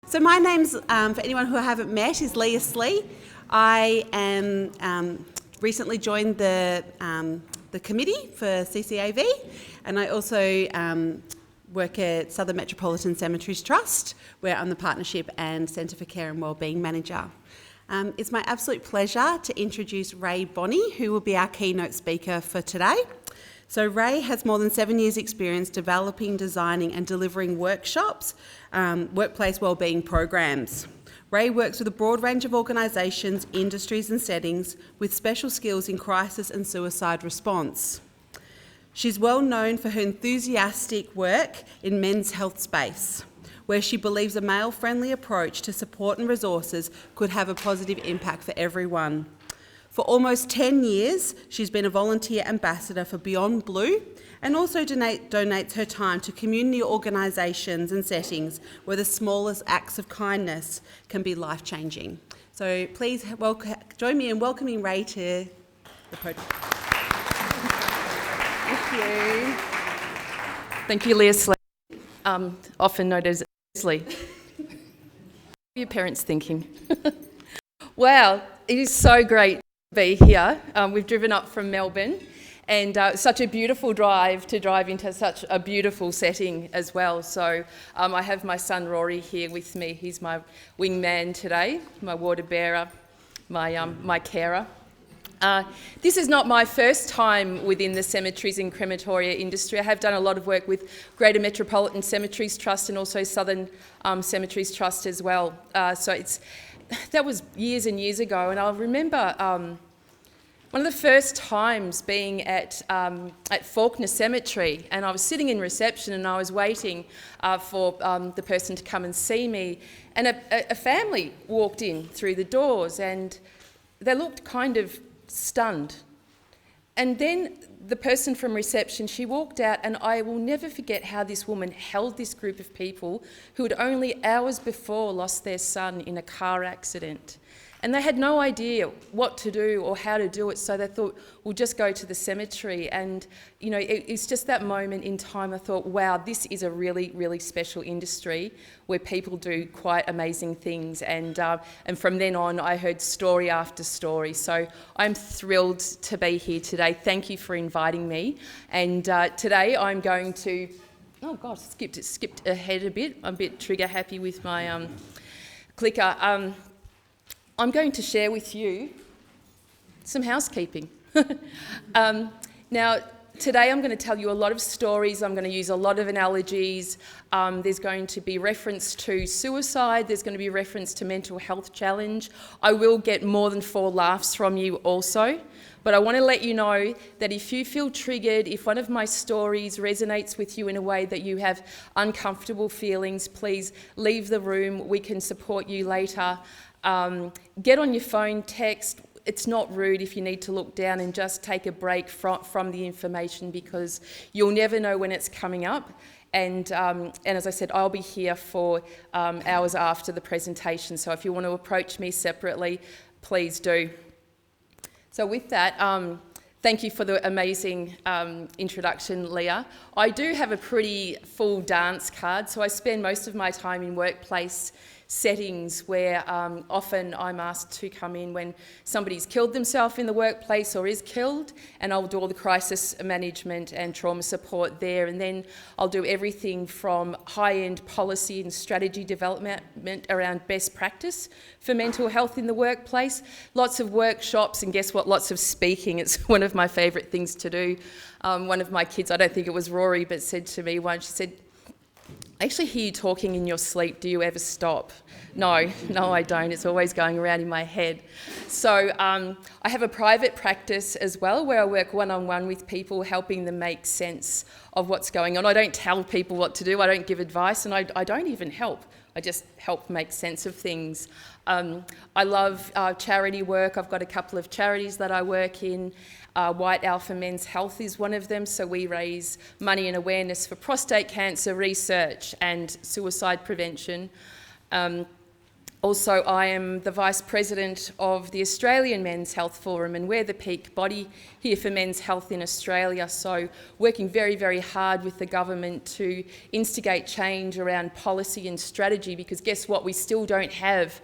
So my name's, for anyone who I haven't met, is Leah Slee. I am recently joined the committee for CCAV, and I also work at Southern Metropolitan Cemeteries Trust, where I'm the Partnership and Centre for Care and Wellbeing Manager. It's my absolute pleasure to introduce Rae Bonney, who will be our keynote speaker for today. So Rae has more than 7 years' experience developing, designing and delivering workshops, workplace wellbeing programs. Rae works with a broad range of organisations, industries and settings with special skills in crisis and suicide response. She's well known for her enthusiastic work in men's health space, where she believes a male-friendly approach to support and resources could have a positive impact for everyone. For almost 10 years, she's been a volunteer ambassador for Beyond Blue and also donates her time to community organisations and settings where the smallest acts of kindness can be life-changing. So please join me in welcoming Rae to the podium. Thank you. Thank you, Leah Slee, often known as Slee. What are your parents thinking? Wow, it is so great to be here. We've driven up from Melbourne, and such a beautiful drive into such a beautiful setting as well. So I have my son Rory here with me. He's my wingman today, my water bearer, my carer. This is not my first time within the cemeteries and crematoria industry. I have done a lot of work with Greater Metropolitan Cemeteries Trust and also Southern Cemeteries Trust as well. That was years and years ago, and I remember one of the first times being at Fawkner Cemetery, and I was sitting in reception and I was waiting for the person to come and see me, and a family walked in through the doors and they looked kind of stunned. And then the person from reception, she walked out, and I will never forget how this woman held this group of people who had only hours before lost their son in a car accident. And they had no idea what to do or how to do it, so they thought, we'll just go to the cemetery. And, you know, it's just that moment in time I thought, wow, this is a really, really special industry where people do quite amazing things. And from then on, I heard story after story. So I'm thrilled to be here today. Thank you for inviting me. And today I'm going to, oh gosh, skipped ahead a bit. I'm a bit trigger happy with my clicker. I'm going to share with you some housekeeping. Now, today I'm going to tell you a lot of stories. I'm going to use a lot of analogies. There's going to be reference to suicide. There's going to be reference to mental health challenge. I will get more than 4 laughs from you also. But I want to let you know that if you feel triggered, if one of my stories resonates with you in a way that you have uncomfortable feelings, please leave the room. We can support you later. Get on your phone, text. It's not rude if you need to look down and just take a break from the information, because you'll never know when it's coming up. And as I said, I'll be here for hours after the presentation. So if you want to approach me separately, please do. So with that, thank you for the amazing introduction, Leah. I do have a pretty full dance card, so I spend most of my time in workplace settings where often I'm asked to come in when somebody's killed themselves in the workplace or is killed, and I'll do all the crisis management and trauma support there, and then I'll do everything from high-end policy and strategy development around best practice for mental health in the workplace, lots of workshops, and guess what, lots of speaking. It's one of my favourite things to do. One of my kids, I don't think it was Rory, but said to me once, she said, I actually hear you talking in your sleep. Do you ever stop? No, I don't. It's always going around in my head. So I have a private practice as well where I work one-on-one with people, helping them make sense of what's going on. I don't tell people what to do. I don't give advice, and I don't even help. I just help make sense of things. I love charity work. I've got a couple of charities that I work in. White Alpha Men's Health is one of them, so we raise money and awareness for prostate cancer research and suicide prevention. Also, I am the Vice President of the Australian Men's Health Forum, and we're the peak body here for men's health in Australia. So working very, very hard with the government to instigate change around policy and strategy, because guess what? We still don't have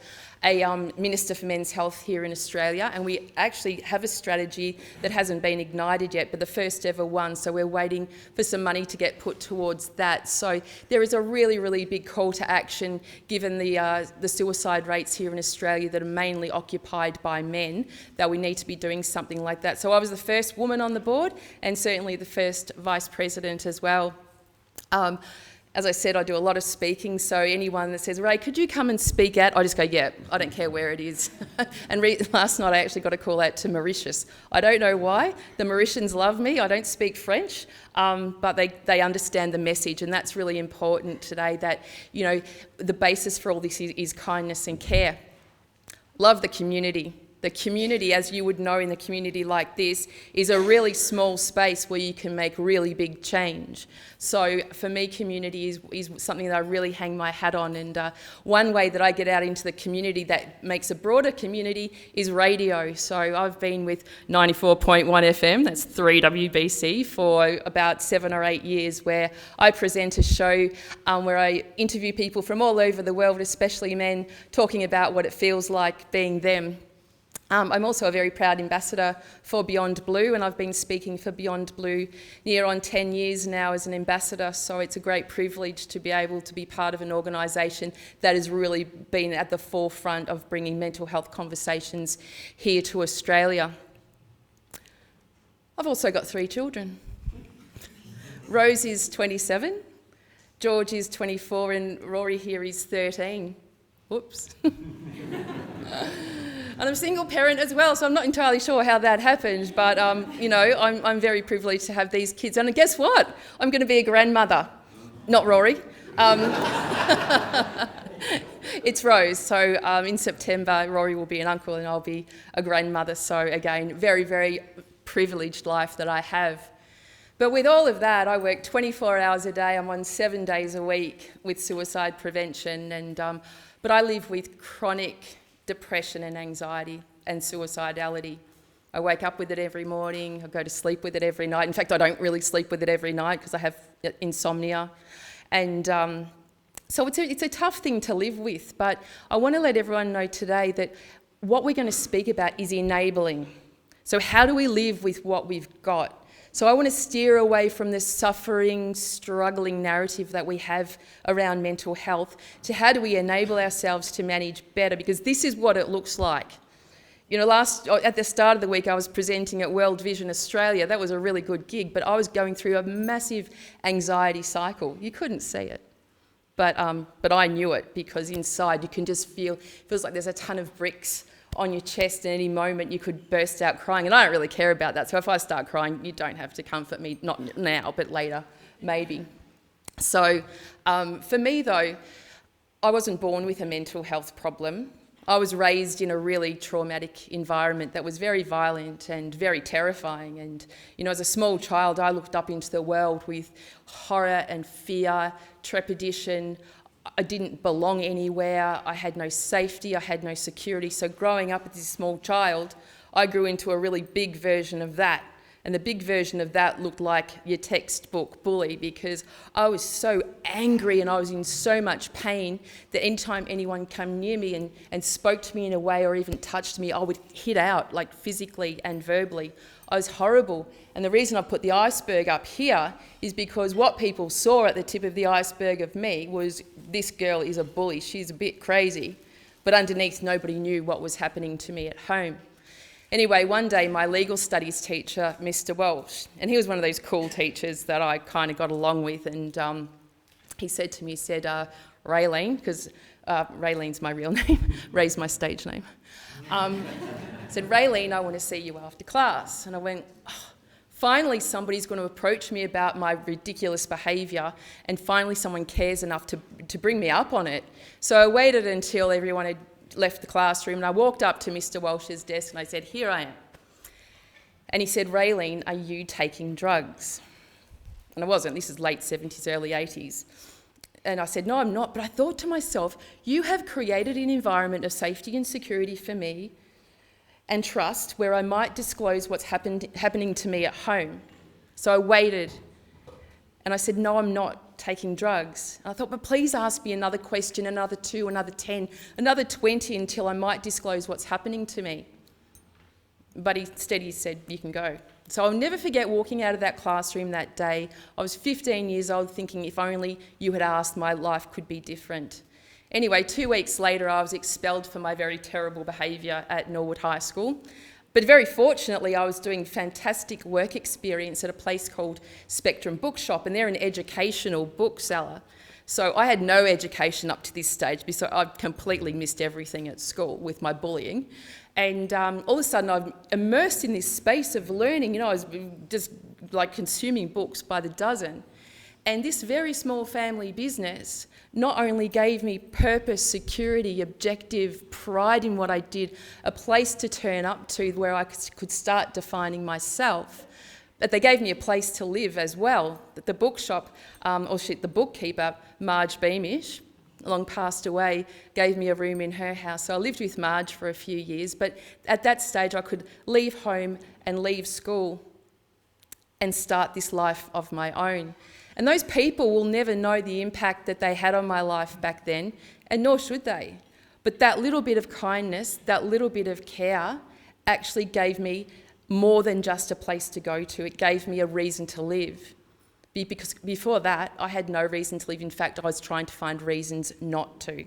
a Minister for Men's Health here in Australia, and we actually have a strategy that hasn't been ignited yet, but the first ever one, so we're waiting for some money to get put towards that. So there is a really, really big call to action, given the suicide rates here in Australia that are mainly occupied by men, that we need to be doing something like that. So I was the first woman on the board, and certainly the first Vice President as well. As I said, I do a lot of speaking, so anyone that says, Rae, could you come and speak at? I just go, yeah, I don't care where it is. And last night I actually got a call out to Mauritius. I don't know why. The Mauritians love me. I don't speak French, but they understand the message, and that's really important today, that, you know, the basis for all this is kindness and care. Love the community. The community, as you would know in a community like this, is a really small space where you can make really big change. So for me, community is something that I really hang my hat on, and one way that I get out into the community that makes a broader community is radio. So I've been with 94.1 FM, that's 3WBC, for about 7 or 8 years, where I present a show where I interview people from all over the world, especially men, talking about what it feels like being them. I'm also a very proud ambassador for Beyond Blue, and I've been speaking for Beyond Blue near on 10 years now as an ambassador, so it's a great privilege to be able to be part of an organisation that has really been at the forefront of bringing mental health conversations here to Australia. I've also got 3 children. Rose is 27, George is 24, and Rory here is 13. Whoops. And I'm a single parent as well, so I'm not entirely sure how that happened, but you know, I'm very privileged to have these kids. And guess what? I'm going to be a grandmother. Not Rory. It's Rose. So in September, Rory will be an uncle and I'll be a grandmother. So again, very, very privileged life that I have. But with all of that, I work 24 hours a day. I'm on 7 days a week with suicide prevention, and but I live with chronic depression and anxiety and suicidality. I wake up with it every morning, I go to sleep with it every night. In fact, I don't really sleep with it every night because I have insomnia. And so it's a tough thing to live with, but I want to let everyone know today that what we're going to speak about is enabling. So how do we live with what we've got? So I want to steer away from this suffering, struggling narrative that we have around mental health to how do we enable ourselves to manage better, because this is what it looks like. You know, at the start of the week I was presenting at World Vision Australia. That was a really good gig, but I was going through a massive anxiety cycle. You couldn't see it, but I knew it, because inside you can just feel, it feels like there's a ton of bricks on your chest, and any moment you could burst out crying, and I don't really care about that, so if I start crying, you don't have to comfort me, not now, but later, maybe. So for me though, I wasn't born with a mental health problem. I was raised in a really traumatic environment that was very violent and very terrifying, and you know, as a small child I looked up into the world with horror and fear, trepidation. I didn't belong anywhere, I had no safety, I had no security. So growing up as a small child, I grew into a really big version of that. And the big version of that looked like your textbook bully, because I was so angry and I was in so much pain that anytime anyone came near me and spoke to me in a way or even touched me, I would hit out, like physically and verbally. I was horrible. And the reason I put the iceberg up here is because what people saw at the tip of the iceberg of me was, this girl is a bully, she's a bit crazy. But underneath, nobody knew what was happening to me at home. Anyway, one day my legal studies teacher, Mr. Walsh, and he was one of those cool teachers that I kind of got along with, and he said to me, he said, Raylene, because Raylene's my real name, Ray's my stage name, said, Raylene, I want to see you after class. And I went, oh, finally somebody's going to approach me about my ridiculous behaviour, and finally someone cares enough to bring me up on it. So I waited until everyone had left the classroom, and I walked up to Mr. Walsh's desk and I said, here I am. And he said, Raylene, are you taking drugs? And I wasn't. This is late 70s, early 80s. And I said, no, I'm not. But I thought to myself, you have created an environment of safety and security for me and trust where I might disclose what's happening to me at home. So I waited and I said, no, I'm not taking drugs. And I thought, but please ask me another question, another 2, another 10, another 20 until I might disclose what's happening to me. But instead he said, you can go. So I'll never forget walking out of that classroom that day. I was 15 years old thinking if only you had asked, my life could be different. Anyway, 2 weeks later, I was expelled for my very terrible behaviour at Norwood High School. But very fortunately, I was doing fantastic work experience at a place called Spectrum Bookshop, and they're an educational bookseller. So I had no education up to this stage because I'd completely missed everything at school with my bullying. And all of a sudden, I'm immersed in this space of learning. I was just like consuming books by the dozen. And this very small family business not only gave me purpose, security, objective, pride in what I did, a place to turn up to where I could start defining myself, but they gave me a place to live as well. The bookshop, the bookkeeper, Marge Beamish, long passed away, gave me a room in her house. So I lived with Marge for a few years, but at that stage I could leave home and leave school and start this life of my own. And those people will never know the impact that they had on my life back then, and nor should they. But that little bit of kindness, that little bit of care actually gave me more than just a place to go to. It gave me a reason to live. Because before that, I had no reason to live. In fact, I was trying to find reasons not to.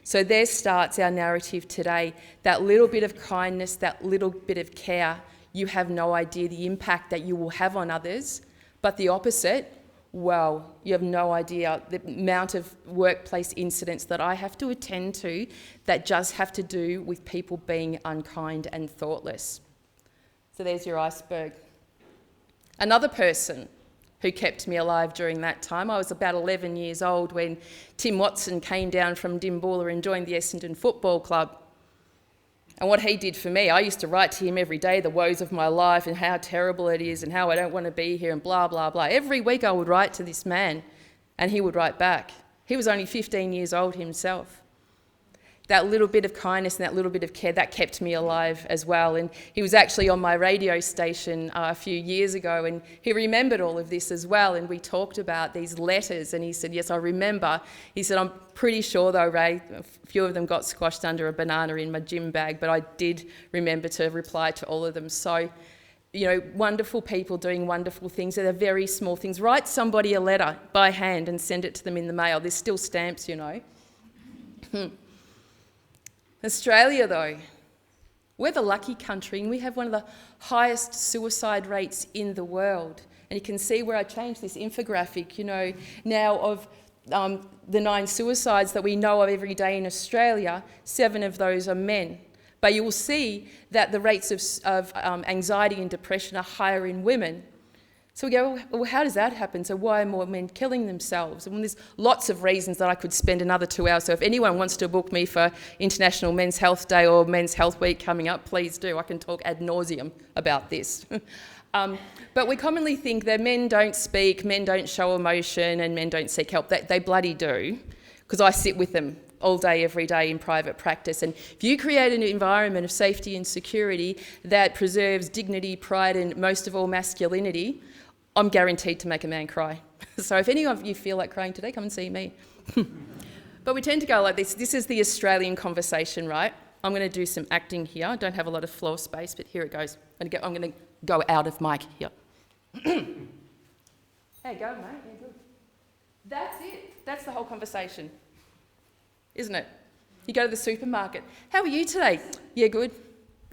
So there starts our narrative today. That little bit of kindness, that little bit of care, you have no idea the impact that you will have on others. But the opposite, well, you have no idea the amount of workplace incidents that I have to attend to that just have to do with people being unkind and thoughtless. So there's your iceberg. Another person who kept me alive during that time. I was about 11 years old when Tim Watson came down from Dimboola and joined the Essendon Football Club. And what he did for me, I used to write to him every day the woes of my life and how terrible it is and how I don't want to be here and blah, blah, blah. Every week I would write to this man and he would write back. He was only 15 years old himself. That little bit of kindness and that little bit of care, that kept me alive as well. And he was actually on my radio station a few years ago and he remembered all of this as well. And we talked about these letters and he said, yes, I remember. He said, I'm pretty sure though, Rae, a few of them got squashed under a banana in my gym bag, but I did remember to reply to all of them. So, wonderful people doing wonderful things. They're very small things. Write somebody a letter by hand and send it to them in the mail. There's still stamps, Australia, though, we're the lucky country and we have one of the highest suicide rates in the world. And you can see where I changed this infographic, now of the 9 suicides that we know of every day in Australia, 7 of those are men. But you will see that the rates of anxiety and depression are higher in women. So we go, well, how does that happen? So why are more men killing themselves? And there's lots of reasons that I could spend another 2 hours. So if anyone wants to book me for International Men's Health Day or Men's Health Week coming up, please do. I can talk ad nauseum about this. But we commonly think that men don't speak, men don't show emotion, and men don't seek help. They bloody do, because I sit with them all day, every day in private practice. And if you create an environment of safety and security that preserves dignity, pride, and most of all masculinity, I'm guaranteed to make a man cry. So if any of you feel like crying today, come and see me. But we tend to go like this. This is the Australian conversation, right? I'm going to do some acting here. I don't have a lot of floor space, but here it goes. I'm going to go out of mic here. There you go, mate. Yeah, good. That's it. That's the whole conversation, isn't it? You go to the supermarket. How are you today? Yeah, good.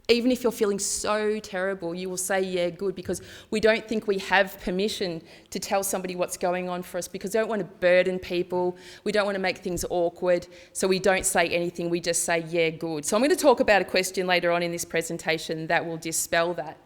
Even if you're feeling so terrible, you will say, yeah, good, because we don't think we have permission to tell somebody what's going on for us because we don't want to burden people. We don't want to make things awkward. So we don't say anything. We just say, yeah, good. So I'm going to talk about a question later on in this presentation that will dispel that.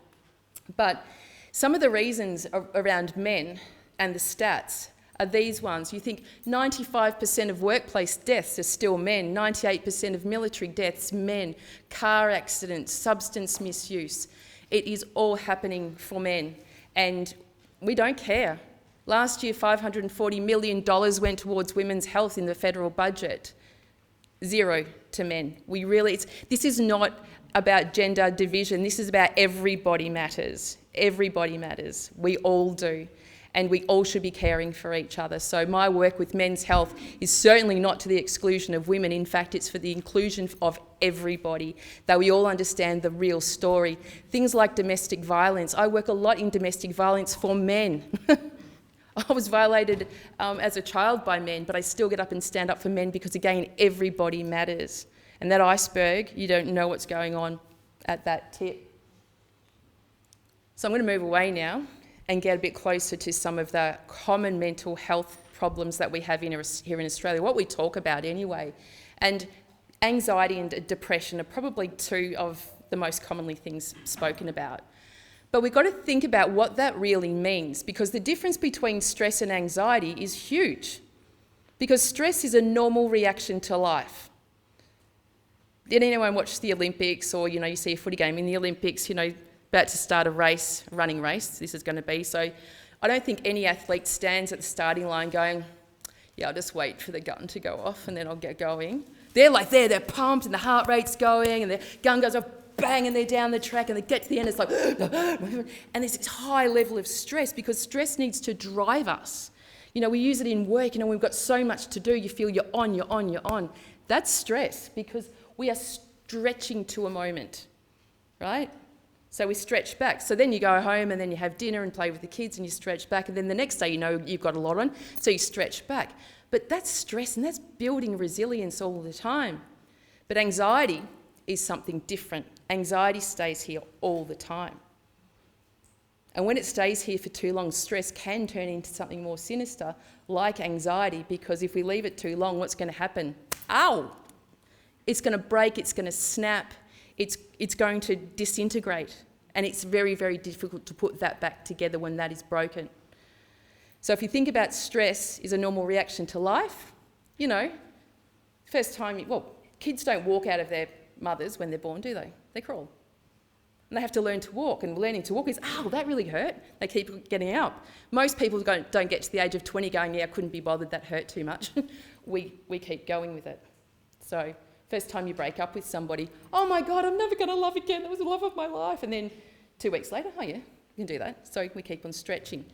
But some of the reasons around men and the stats are these ones. You think 95% of workplace deaths are still men, 98% of military deaths, men, car accidents, substance misuse. It is all happening for men and we don't care. Last year, $540 million went towards women's health in the federal budget. 0 to men. This is not about gender division. This is about everybody matters. Everybody matters. We all do. And we all should be caring for each other. So my work with men's health is certainly not to the exclusion of women. In fact, it's for the inclusion of everybody, that we all understand the real story. Things like domestic violence. I work a lot in domestic violence for men. I was violated as a child by men, but I still get up and stand up for men because, again, everybody matters. And that iceberg, you don't know what's going on at that tip. So I'm going to move away now and get a bit closer to some of the common mental health problems that we have here in Australia, what we talk about anyway. And anxiety and depression are probably two of the most commonly things spoken about. But we've got to think about what that really means, because the difference between stress and anxiety is huge. Because stress is a normal reaction to life. Did anyone watch the Olympics, or, you see a footy game in the Olympics, about to start a running race, this is going to be. So I don't think any athlete stands at the starting line going, yeah, I'll just wait for the gun to go off and then I'll get going. They're they're pumped and the heart rate's going and the gun goes off, bang, and they're down the track and they get to the end, it's like, and there's this high level of stress because stress needs to drive us. We use it in work, we've got so much to do, you feel you're on. That's stress because we are stretching to a moment, right? So we stretch back. So then you go home and then you have dinner and play with the kids and you stretch back. And then the next day you've got a lot on, so you stretch back. But that's stress and that's building resilience all the time. But anxiety is something different. Anxiety stays here all the time. And when it stays here for too long, stress can turn into something more sinister, like anxiety, because if we leave it too long, what's going to happen? Ow! It's going to break, it's going to snap. It's going to disintegrate, and it's very, very difficult to put that back together when that is broken. So if you think about stress is a normal reaction to life, first time, kids don't walk out of their mothers when they're born, do they? They crawl. And they have to learn to walk, and learning to walk is, that really hurt. They keep getting up. Most people don't get to the age of 20 going, I couldn't be bothered, that hurt too much. we keep going with it. So first time you break up with somebody, oh my God, I'm never going to love again. That was the love of my life. And then 2 weeks later, oh yeah, you can do that. So we keep on stretching.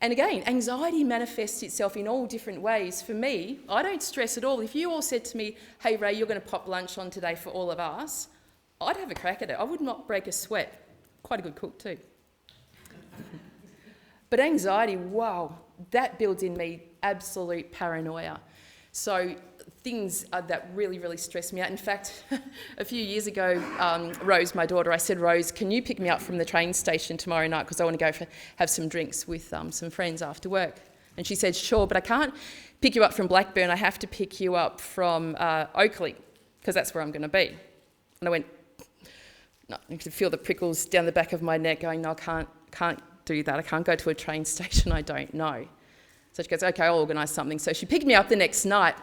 And again, anxiety manifests itself in all different ways. For me, I don't stress at all. If you all said to me, hey Rae, you're going to pop lunch on today for all of us, I'd have a crack at it. I would not break a sweat. Quite a good cook too. But anxiety, wow, that builds in me absolute paranoia. So things that really, really stress me out. In fact, a few years ago, Rose, my daughter, I said, Rose, can you pick me up from the train station tomorrow night because I want to go have some drinks with some friends after work? And she said, sure, but I can't pick you up from Blackburn. I have to pick you up from Oakley because that's where I'm going to be. And I went, no, I could feel the prickles down the back of my neck going, no, I can't do that. I can't go to a train station I don't know. So she goes, okay, I'll organise something. So she picked me up the next night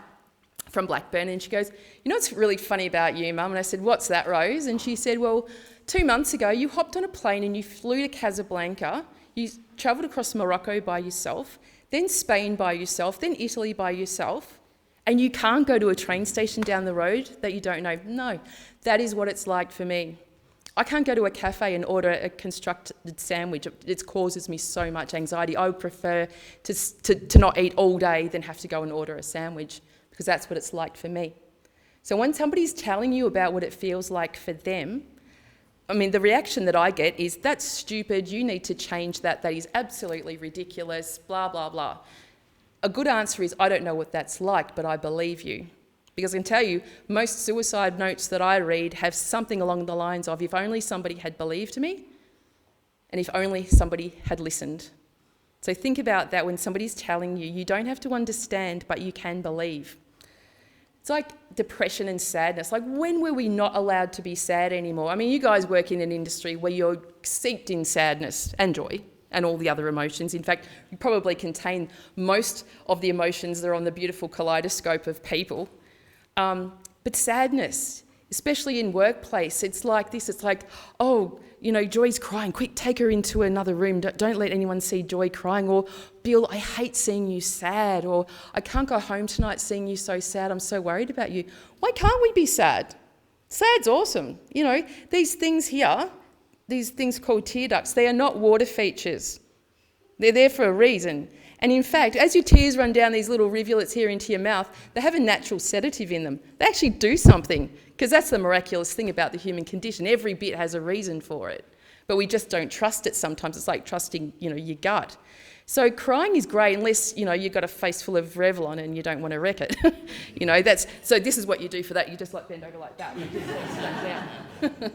from Blackburn and she goes, what's really funny about you, Mum? And I said, what's that, Rose? And she said, well, 2 months ago you hopped on a plane and you flew to Casablanca, you travelled across Morocco by yourself, then Spain by yourself, then Italy by yourself, and you can't go to a train station down the road that you don't know. No, that is what it's like for me. I can't go to a cafe and order a constructed sandwich. It causes me so much anxiety. I would prefer to not eat all day than have to go and order a sandwich, because that's what it's like for me. So when somebody's telling you about what it feels like for them, the reaction that I get is, that's stupid, you need to change that is absolutely ridiculous, blah, blah, blah. A good answer is, I don't know what that's like, but I believe you. Because I can tell you, most suicide notes that I read have something along the lines of, if only somebody had believed me, and if only somebody had listened. So think about that when somebody's telling you, you don't have to understand, but you can believe. It's like depression and sadness. Like, when were we not allowed to be sad anymore? You guys work in an industry where you're steeped in sadness and joy and all the other emotions. In fact, you probably contain most of the emotions that are on the beautiful kaleidoscope of people. But sadness, especially in workplace, it's like this. It's like, oh, Joy's crying, quick, take her into another room. Don't let anyone see Joy crying. Or, Bill, I hate seeing you sad. Or, I can't go home tonight seeing you so sad. I'm so worried about you. Why can't we be sad? Sad's awesome. These things here, these things called tear ducts, they are not water features. They're there for a reason. And in fact, as your tears run down these little rivulets here into your mouth, they have a natural sedative in them. They actually do something, because that's the miraculous thing about the human condition. Every bit has a reason for it. But we just don't trust it sometimes. It's like trusting, your gut. So crying is great unless, you've got a face full of Revlon and you don't want to wreck it. So this is what you do for that. You just bend over like that and it just goes down.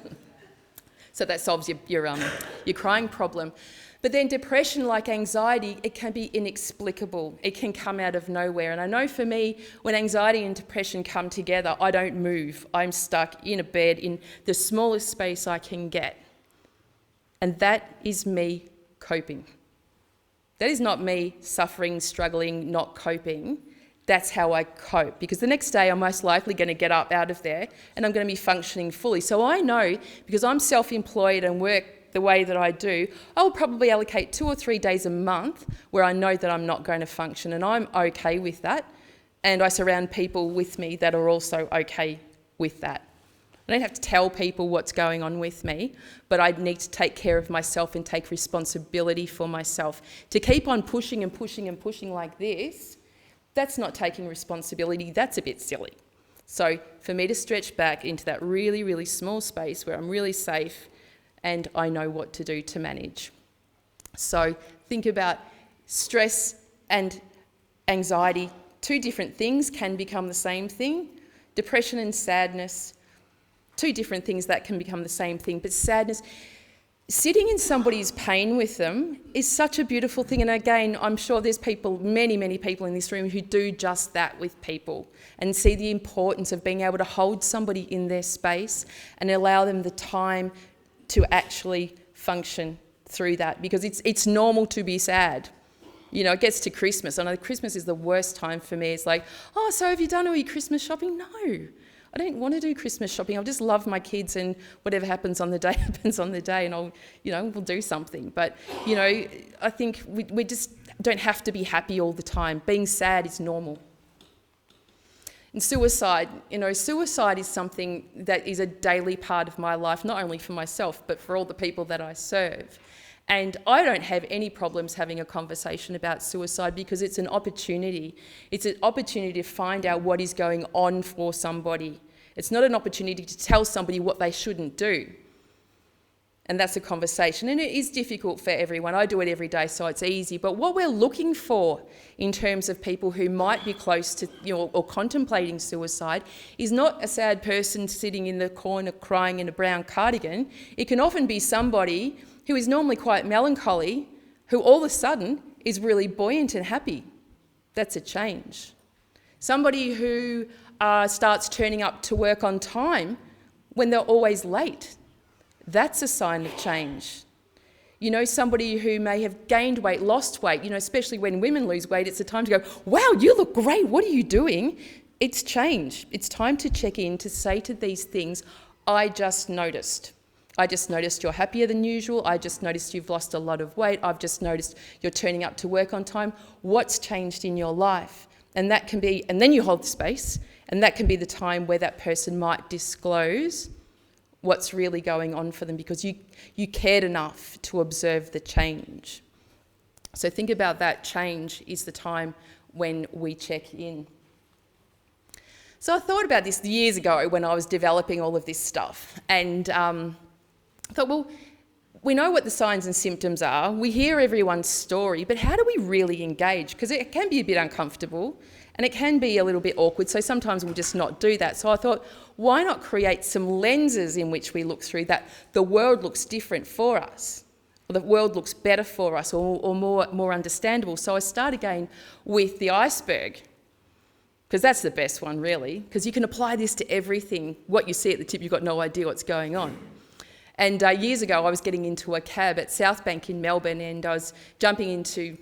So that solves your crying problem. But then depression, like anxiety, it can be inexplicable. It can come out of nowhere. And I know for me, when anxiety and depression come together, I don't move. I'm stuck in a bed in the smallest space I can get. And that is me coping. That is not me suffering, struggling, not coping. That's how I cope. Because the next day I'm most likely going to get up out of there and I'm going to be functioning fully. So I know, because I'm self-employed and work the way that I do, I will probably allocate 2 or 3 days a month where I know that I'm not going to function, and I'm okay with that. And I surround people with me that are also okay with that. I don't have to tell people what's going on with me, but I need to take care of myself and take responsibility for myself. To keep on pushing and pushing and pushing like this, that's not taking responsibility. That's a bit silly. So for me to stretch back into that really, really small space where I'm really safe and I know what to do to manage. So think about stress and anxiety. 2 different things can become the same thing. Depression and sadness, 2 different things that can become the same thing. But sadness, sitting in somebody's pain with them is such a beautiful thing. And again, I'm sure there's people, many, many people in this room who do just that with people and see the importance of being able to hold somebody in their space and allow them the time to actually function through that, because it's normal to be sad. It gets to Christmas. I know Christmas is the worst time for me. It's like, oh, so have you done all your Christmas shopping? No, I don't want to do Christmas shopping. I just love my kids, and whatever happens on the day happens on the day, and we'll do something. But, I think we just don't have to be happy all the time. Being sad is normal. And suicide, suicide is something that is a daily part of my life, not only for myself, but for all the people that I serve. And I don't have any problems having a conversation about suicide, because it's an opportunity. It's an opportunity to find out what is going on for somebody. It's not an opportunity to tell somebody what they shouldn't do. And that's a conversation. And it is difficult for everyone. I do it every day, so it's easy. But what we're looking for in terms of people who might be close to, or contemplating suicide, is not a sad person sitting in the corner crying in a brown cardigan. It can often be somebody who is normally quite melancholy, who all of a sudden is really buoyant and happy. That's a change. Somebody who starts turning up to work on time when they're always late. That's a sign of change. Somebody who may have gained weight, lost weight, especially when women lose weight, it's a time to go, wow, you look great, what are you doing? It's change. It's time to check in, to say to these things, I just noticed. I just noticed you're happier than usual. I just noticed you've lost a lot of weight. I've just noticed you're turning up to work on time. What's changed in your life? And that can be, and then you hold the space, and that can be the time where that person might disclose what's really going on for them, because you cared enough to observe the change. So think about that. Change is the time when we check in. So I thought about this years ago when I was developing all of this stuff, and I thought, well, we know what the signs and symptoms are. We hear everyone's story, but how do we really engage? Because it can be a bit uncomfortable and it can be a little bit awkward, so sometimes we'll just not do that. So I thought, why not create some lenses in which we look through that the world looks different for us, or the world looks better for us, or more understandable. So I start again with the iceberg, because that's the best one really, because you can apply this to everything. What you see at the tip, you've got no idea what's going on. And years ago, I was getting into a cab at Southbank in Melbourne, and I was jumping into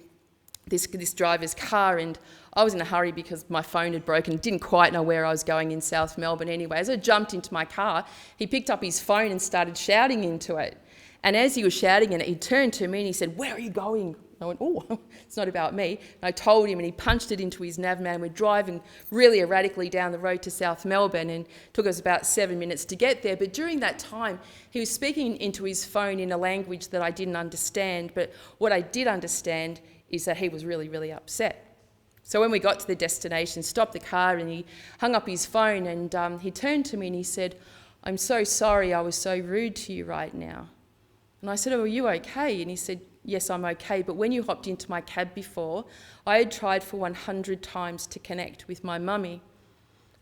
this driver's car, and I was in a hurry because my phone had broken, didn't quite know where I was going in South Melbourne anyway. As I jumped into my car, he picked up his phone and started shouting into it. And as he was shouting it, he turned to me and he said, "Where are you going?" I went, "Oh, it's not about me." And I told him, and he punched it into his navman. We're driving really erratically down the road to South Melbourne, and it took us about 7 minutes to get there. But during that time, he was speaking into his phone in a language that I didn't understand. But what I did understand is that he was really, really upset. So when we got to the destination, stopped the car, and he hung up his phone, and he turned to me and he said, "I'm so sorry I was so rude to you right now." And I said, "Oh, are you okay?" And he said, "Yes, I'm okay, but when you hopped into my cab before, I had tried for 100 times to connect with my mummy."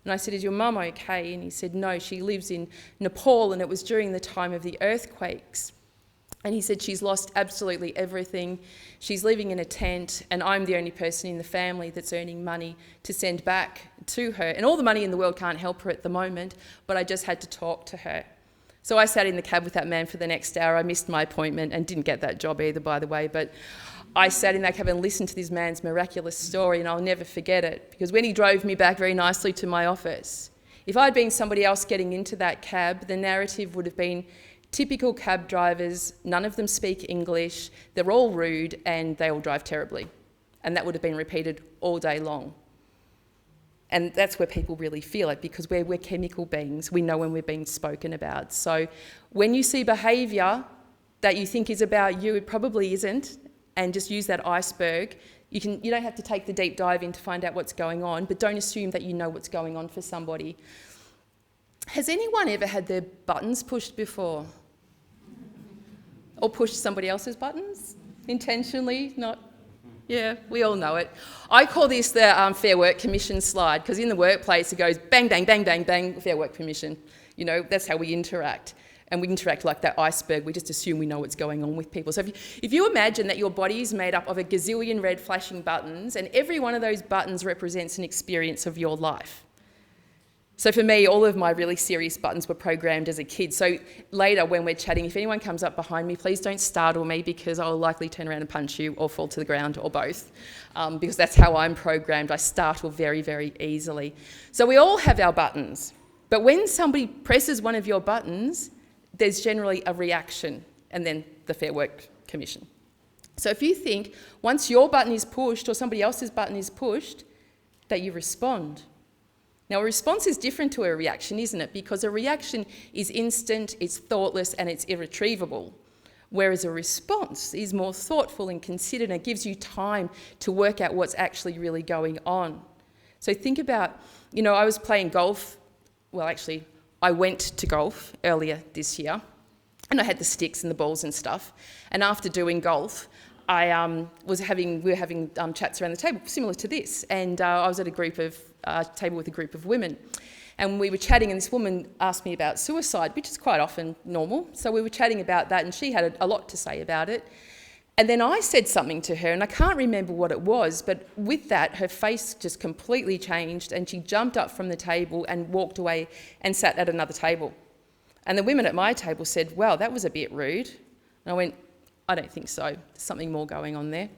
And I said, "Is your mum okay?" And he said, "No, she lives in Nepal, and it was during the time of the earthquakes." And he said, "She's lost absolutely everything. She's living in a tent, and I'm the only person in the family that's earning money to send back to her. And all the money in the world can't help her at the moment, but I just had to talk to her." So I sat in the cab with that man for the next hour. I missed my appointment and didn't get that job either, by the way, but I sat in that cab and listened to this man's miraculous story, and I'll never forget it, because when he drove me back very nicely to my office, if I'd been somebody else getting into that cab, the narrative would have been typical cab drivers, none of them speak English, they're all rude, and they all drive terribly. And that would have been repeated all day long. And that's where people really feel it, because we're chemical beings. We know when we're being spoken about. So when you see behaviour that you think is about you, it probably isn't, and just use that iceberg. You don't have to take the deep dive in to find out what's going on, but don't assume that you know what's going on for somebody. Has anyone ever had their buttons pushed before? Or pushed somebody else's buttons? Intentionally? Not? Yeah, we all know it. I call this the Fair Work Commission slide, because in the workplace it goes bang, bang, bang, bang, bang, Fair Work Commission. You know, that's how we interact. And we interact like that iceberg. We just assume we know what's going on with people. So if you imagine that your body is made up of a gazillion red flashing buttons, and every one of those buttons represents an experience of your life. So for me, all of my really serious buttons were programmed as a kid. So later when we're chatting, if anyone comes up behind me, please don't startle me, because I'll likely turn around and punch you or fall to the ground, or both, because that's how I'm programmed. I startle very, very easily. So we all have our buttons. But when somebody presses one of your buttons, there's generally a reaction, and then the Fair Work Commission. So if you think once your button is pushed or somebody else's button is pushed, that you respond. Now, a response is different to a reaction, isn't it? Because a reaction is instant, it's thoughtless, and it's irretrievable. Whereas a response is more thoughtful and considered, and it gives you time to work out what's actually really going on. So think about, I was playing golf. Well, actually, I went to golf earlier this year, and I had the sticks and the balls and stuff. And after doing golf, we were having chats around the table, similar to this. And I was at a table with a group of women. And we were chatting, and this woman asked me about suicide, which is quite often normal. So we were chatting about that, and she had a lot to say about it. And then I said something to her, and I can't remember what it was, but with that, her face just completely changed, and she jumped up from the table and walked away and sat at another table. And the women at my table said, "Wow, that was a bit rude." And I went, "I don't think so. There's something more going on there."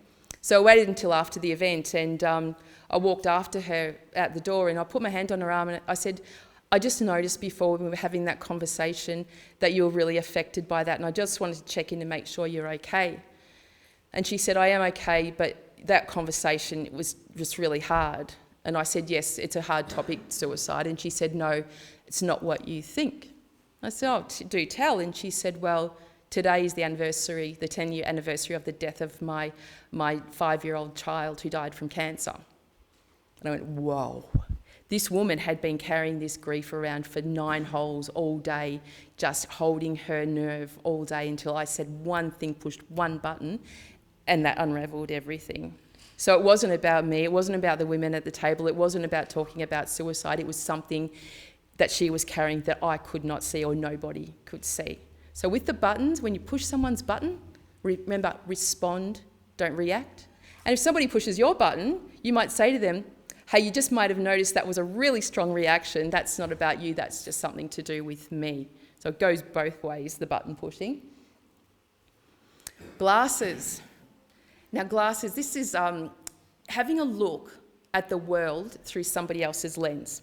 So I waited until after the event, and I walked after her at the door, and I put my hand on her arm, and I said, "I just noticed before when we were having that conversation that you were really affected by that, and I just wanted to check in and make sure you're okay." And she said, "I am okay, but that conversation was just really hard." And I said, "Yes, it's a hard topic, suicide." And she said, "No, it's not what you think." I said, "Oh, do tell." And she said, "Well, today is the 10-year anniversary of the death of my 5-year-old child who died from cancer." And I went, whoa. This woman had been carrying this grief around for 9 holes all day, just holding her nerve all day, until I said one thing, pushed one button, and that unravelled everything. So it wasn't about me, it wasn't about the women at the table, it wasn't about talking about suicide, it was something that she was carrying that I could not see or nobody could see. So with the buttons, when you push someone's button, remember, respond, don't react. And if somebody pushes your button, you might say to them, "Hey, you just might have noticed that was a really strong reaction. That's not about you, that's just something to do with me." So it goes both ways, the button pushing. Glasses. Now glasses, this is having a look at the world through somebody else's lens.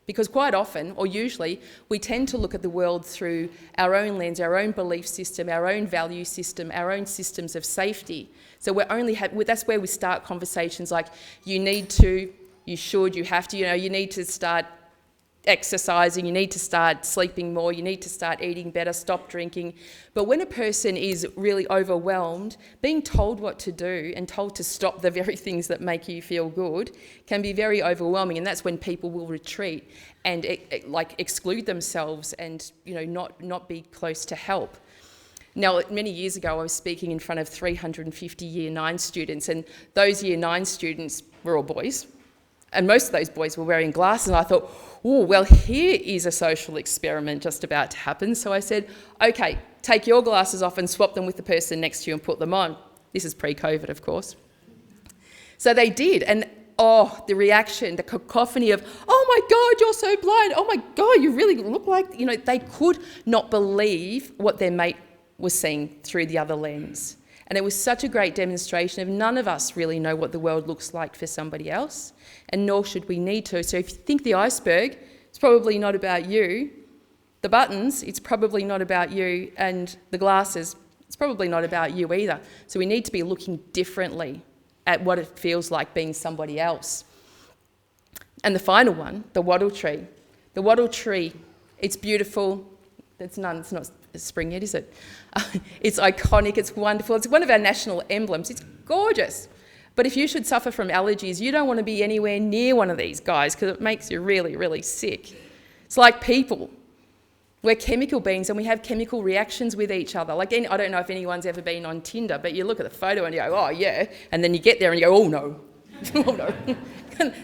Because quite often, or usually, we tend to look at the world through our own lens, our own belief system, our own value system, our own systems of safety. So that's where we start conversations like, you need to, you should, you have to, you need to start exercising, you need to start sleeping more, you need to start eating better, stop drinking. But when a person is really overwhelmed, being told what to do and told to stop the very things that make you feel good can be very overwhelming, and that's when people will retreat and exclude themselves and not be close to help. Now, many years ago, I was speaking in front of 350 Year 9 students, and those Year 9 students were all boys. And most of those boys were wearing glasses, and I thought, oh, well, here is a social experiment just about to happen. So I said, okay, take your glasses off and swap them with the person next to you and put them on. This is pre-COVID, of course. So they did, and the reaction, the cacophony of, oh my God, you're so blind. Oh my God, you really look like, they could not believe what their mate was seeing through the other lens. And it was such a great demonstration of none of us really know what the world looks like for somebody else, and nor should we need to. So if you think the iceberg, it's probably not about you. The buttons, it's probably not about you. And the glasses, it's probably not about you either. So we need to be looking differently at what it feels like being somebody else. And the final one, the wattle tree. The wattle tree, it's beautiful. It's not spring yet, is it? It's iconic, it's wonderful. It's one of our national emblems. It's gorgeous. But if you should suffer from allergies, you don't want to be anywhere near one of these guys because it makes you really, really sick. It's like people. We're chemical beings and we have chemical reactions with each other. I don't know if anyone's ever been on Tinder, but you look at the photo and you go, oh yeah, and then you get there and you go, oh no, oh no.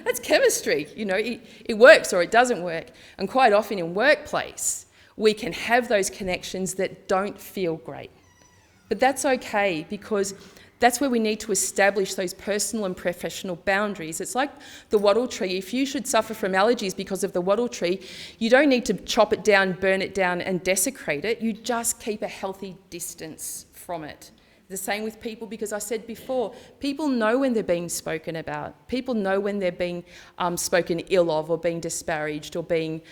That's chemistry, it works or it doesn't work. And quite often in workplace, we can have those connections that don't feel great. But that's okay, because that's where we need to establish those personal and professional boundaries. It's like the wattle tree. If you should suffer from allergies because of the wattle tree, you don't need to chop it down, burn it down and desecrate it. You just keep a healthy distance from it. The same with people, because I said before, people know when they're being spoken about. People know when they're being spoken ill of or being disparaged or being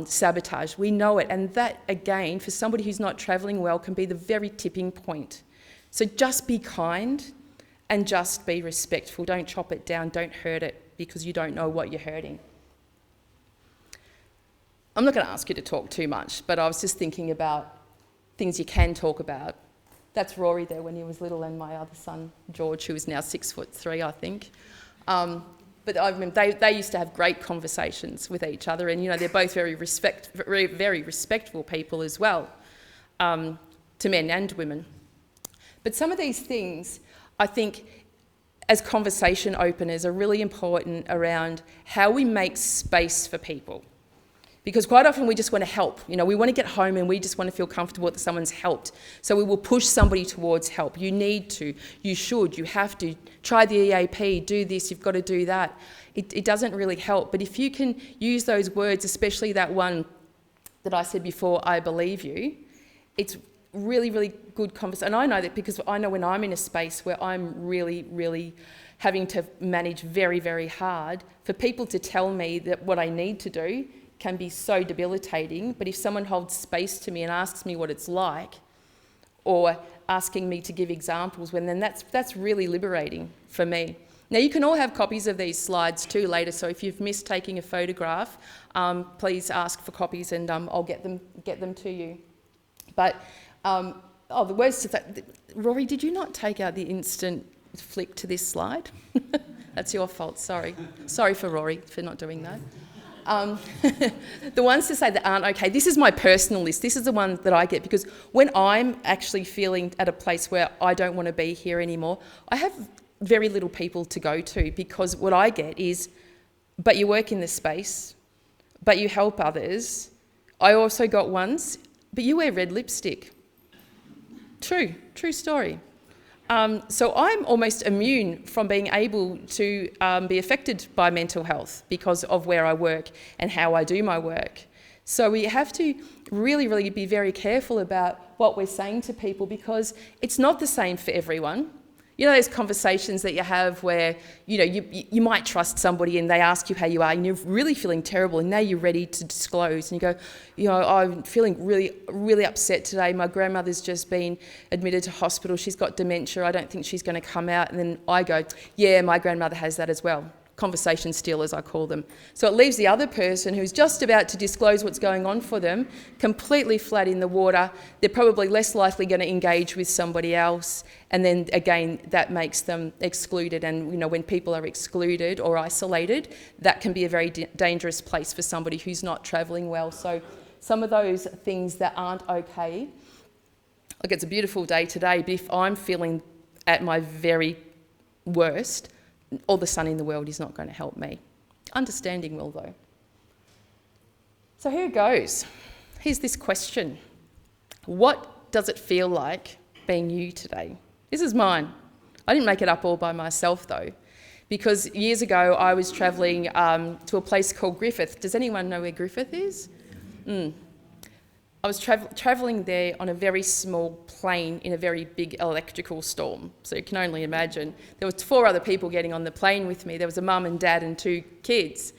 sabotaged. We know it. And that, again, for somebody who's not travelling well, can be the very tipping point. So just be kind and just be respectful. Don't chop it down. Don't hurt it because you don't know what you're hurting. I'm not going to ask you to talk too much, but I was just thinking about things you can talk about. That's Rory there when he was little, and my other son, George, who is now 6'3", I think. But I remember they used to have great conversations with each other, and they're both very respectful people as well, to men and women. But some of these things, I think, as conversation openers, are really important around how we make space for people. Because quite often we just want to help. We want to get home and we just want to feel comfortable that someone's helped. So we will push somebody towards help. You need to, you should, you have to. Try the EAP, do this, you've got to do that. It doesn't really help. But if you can use those words, especially that one that I said before, I believe you, it's really, really good conversation. And I know that because I know when I'm in a space where I'm really, really having to manage very, very hard, for people to tell me that what I need to do can be so debilitating. But if someone holds space to me and asks me what it's like, or asking me to give examples, then that's really liberating for me. Now, you can all have copies of these slides too later, so if you've missed taking a photograph, please ask for copies and I'll get them to you. But, the words to that, Rory, did you not take out the instant flick to this slide? That's your fault, sorry. Sorry for Rory for not doing that. The ones to say that aren't okay, this is my personal list. This is the one that I get, because when I'm actually feeling at a place where I don't want to be here anymore, I have very little people to go to, because what I get is, but you work in this space, but you help others. I also got ones, but you wear red lipstick. True story. So I'm almost immune from being able to be affected by mental health because of where I work and how I do my work. So we have to really, really be very careful about what we're saying to people, because it's not the same for everyone. You know those conversations that you have where, you might trust somebody and they ask you how you are and you're really feeling terrible and now you're ready to disclose and you go, I'm feeling really, really upset today. My grandmother's just been admitted to hospital. She's got dementia. I don't think she's going to come out. And then I go, yeah, my grandmother has that as well. Conversation stealers, I call them. So it leaves the other person who's just about to disclose what's going on for them completely flat in the water. They're probably less likely going to engage with somebody else. And then again, that makes them excluded. And when people are excluded or isolated, that can be a very dangerous place for somebody who's not travelling well. So some of those things that aren't okay, like it's a beautiful day today, but if I'm feeling at my very worst, all the sun in the world is not going to help me. Understanding will, though. So here it goes. Here's this question. What does it feel like being you today? This is mine. I didn't make it up all by myself, though, because years ago I was travelling to a place called Griffith. Does anyone know where Griffith is? I was travelling there on a very small plane in a very big electrical storm. So you can only imagine. There were 4 other people getting on the plane with me. There was a mum and dad and 2 kids.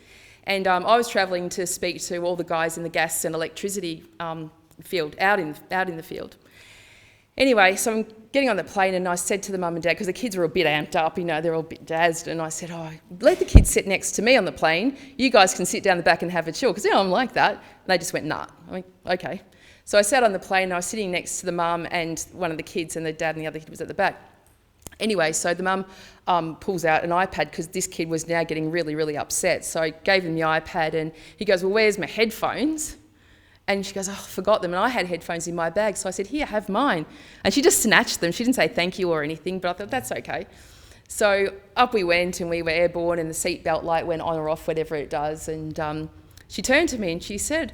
And I was travelling to speak to all the guys in the gas and electricity field, out in the field. Anyway, so I'm getting on the plane and I said to the mum and dad, because the kids were a bit amped up, they're all a bit jazzed, and I said, let the kids sit next to me on the plane. You guys can sit down the back and have a chill, because I'm like that. And they just went, nah. I mean, okay. So I sat on the plane and I was sitting next to the mum and one of the kids, and the dad and the other kid was at the back. Anyway, so the mum pulls out an iPad because this kid was now getting really, really upset. So I gave him the iPad and he goes, well, where's my headphones? And she goes, I forgot them. And I had headphones in my bag. So I said, here, have mine. And she just snatched them. She didn't say thank you or anything, but I thought, that's okay. So up we went and we were airborne and the seatbelt light went on or off, whatever it does. And she turned to me and she said,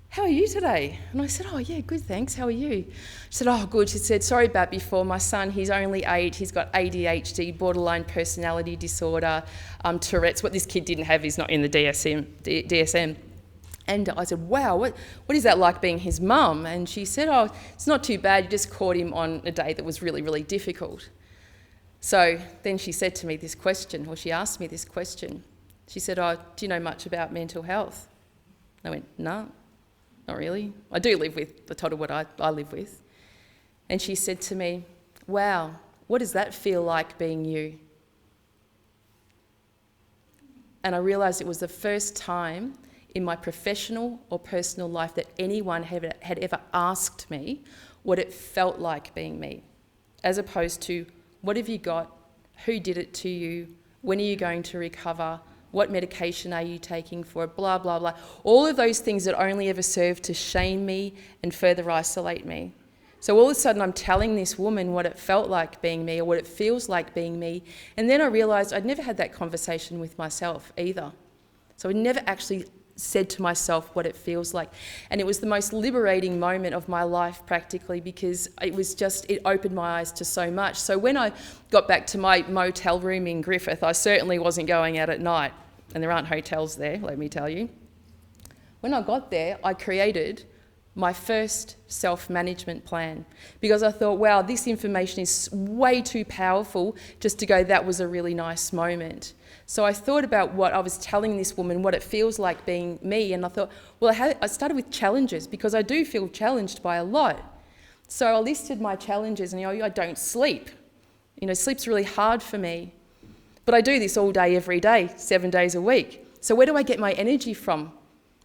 how are you today? And I said, oh, yeah, good, thanks. How are you? She said, oh, good. She said, sorry about before. My son, he's only 8. He's got ADHD, borderline personality disorder, Tourette's. What this kid didn't have is not in the DSM. And I said, wow, what is that like being his mum? And she said, oh, it's not too bad. You just caught him on a day that was really, really difficult. So then she said to me this question, or she asked me this question. She said, oh, do you know much about mental health? I went, no, not really. I told her what I live with. And she said to me, wow, what does that feel like being you? And I realised it was the first time in my professional or personal life that anyone had ever asked me what it felt like being me, as opposed to what have you got, who did it to you, when are you going to recover, what medication are you taking for it, blah, blah, blah. All of those things that only ever serve to shame me and further isolate me. So all of a sudden I'm telling this woman what it felt like being me or what it feels like being me. And then I realised I'd never had that conversation with myself either. So I never actually said to myself what it feels like. And it was the most liberating moment of my life practically, because it opened my eyes to so much. So when I got back to my motel room in Griffith, I certainly wasn't going out at night. And there aren't hotels there, let me tell you. When I got there, I created my first self-management plan, because I thought, wow, this information is way too powerful just to go, that was a really nice moment. So I thought about what I was telling this woman, what it feels like being me, and I thought, well, I started with challenges, because I do feel challenged by a lot. So I listed my challenges, and I don't sleep. Sleep's really hard for me. But I do this all day, every day, 7 days a week. So where do I get my energy from?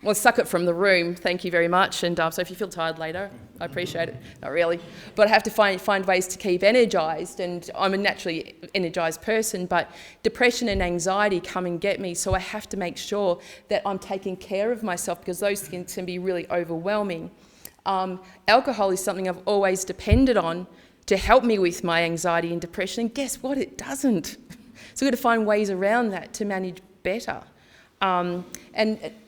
Well, suck it from the room, thank you very much. And so if you feel tired later, I appreciate it. Not really. But I have to find ways to keep energised, and I'm a naturally energised person, but depression and anxiety come and get me, so I have to make sure that I'm taking care of myself, because those things can be really overwhelming. Alcohol is something I've always depended on to help me with my anxiety and depression, and guess what? It doesn't. So we've got to find ways around that to manage better. And